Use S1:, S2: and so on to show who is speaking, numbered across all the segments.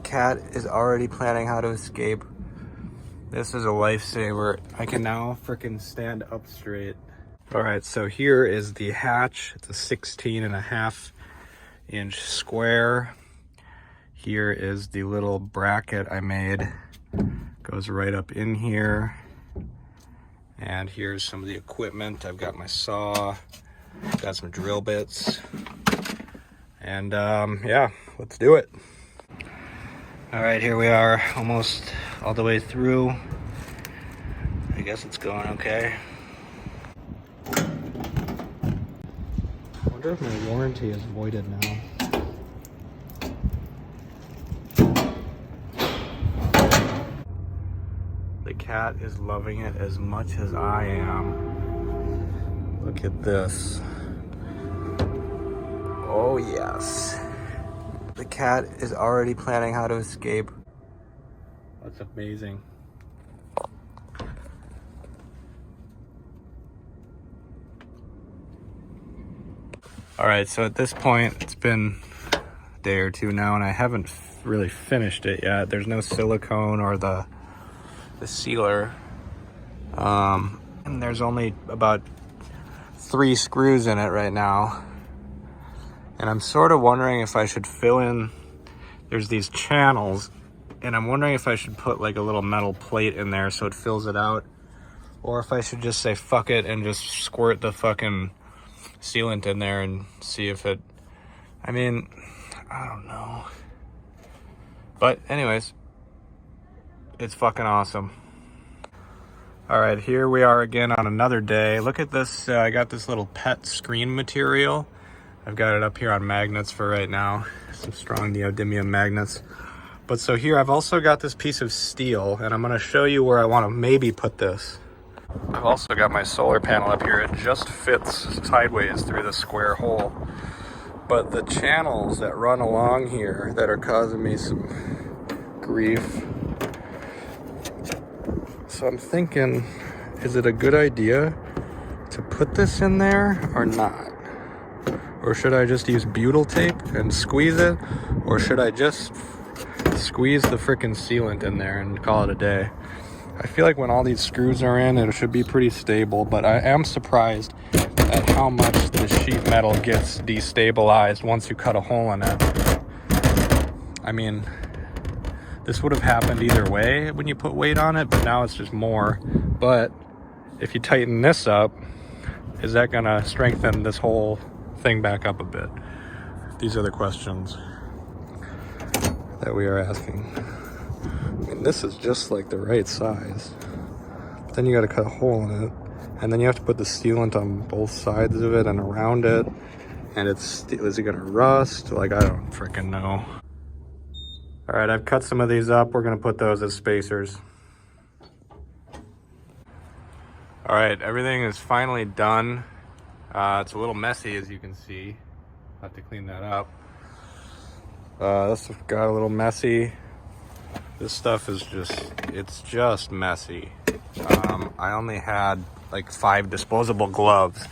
S1: cat is already planning how to escape. This is a lifesaver. I can now freaking stand up straight. All right, so here is the hatch. It's a 16.5-inch square. Here is the little bracket I made. Goes right up in here. And here's some of the equipment. I've got my saw, got some drill bits. And yeah, let's do it. All right, here we are, almost all the way through. I guess it's going okay. I wonder if my warranty is voided now. The cat is loving it as much as I am. Look at this. Oh yes. The cat is already planning how to escape. That's amazing. All right, so at this point, it's been a day or two now, and I haven't really finished it yet. There's no silicone or the sealer. And there's only about 3 screws in it right now. And I'm sort of wondering if I should fill in, there's these channels, and I'm wondering if I should put like a little metal plate in there so it fills it out, or if I should just say fuck it and just squirt the fucking sealant in there and see if it, I mean, I don't know. But anyways, it's fucking awesome. All right, here we are again on another day. Look at this, I got this little pet screen material. I've got it up here on magnets for right now, some strong neodymium magnets. But so here I've also got this piece of steel, and I'm gonna show you where I wanna maybe put this. I've also got my solar panel up here. It just fits sideways through the square hole. But the channels that run along here that are causing me some grief. So I'm thinking, is it a good idea to put this in there or not? Or should I just use butyl tape and squeeze it? Or should I just squeeze the frickin' sealant in there and call it a day? I feel like when all these screws are in, it should be pretty stable, but I am surprised at how much the sheet metal gets destabilized once you cut a hole in it. I mean, this would have happened either way when you put weight on it, but now it's just more. But if you tighten this up, is that gonna strengthen this whole thing back up a bit? These are the questions that we are asking. I mean, this is just like the right size. But then you got to cut a hole in it, and then you have to put the sealant on both sides of it and around it. And is it gonna rust? Like, I don't freaking know. All right, I've cut some of these up. We're gonna put those as spacers. All right, everything is finally done. It's a little messy, as you can see. I'll have to clean that up. This got a little messy. This stuff is it's just messy. I only had like 5 disposable gloves,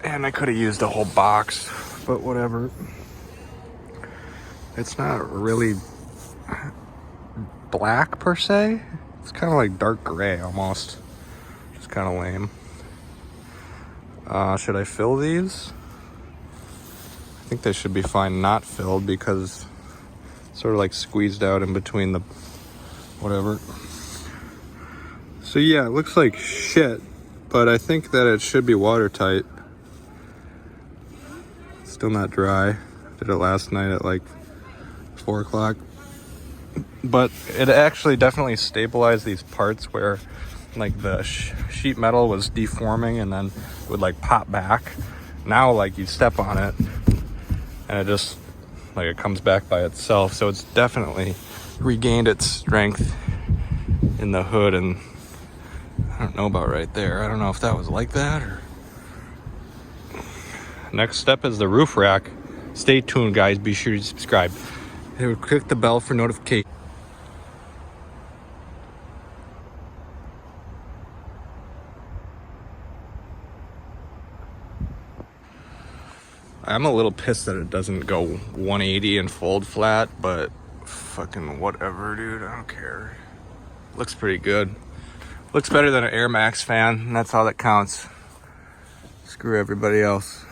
S1: and I could have used a whole box, but whatever. It's not really black per se. It's kind of like dark gray almost. Just kind of lame. Should I fill these? I think they should be fine not filled because it's sort of like squeezed out in between the whatever. So yeah, it looks like shit, but I think that it should be watertight. It's still not dry. Did it last night at like 4 o'clock. But it actually definitely stabilized these parts where like the sheet metal was deforming and then it would like pop back. Now like you step on it and it just like it comes back by itself. So it's definitely regained its strength in the hood, and I don't know about right there. I don't know if that was like that or. Next step is the roof rack. Stay tuned, guys. Be sure to subscribe. Click the bell for notification. I'm a little pissed that it doesn't go 180 and fold flat, but fucking whatever, dude. I don't care. Looks pretty good. Looks better than an Air Max fan, and that's all that counts. Screw everybody else.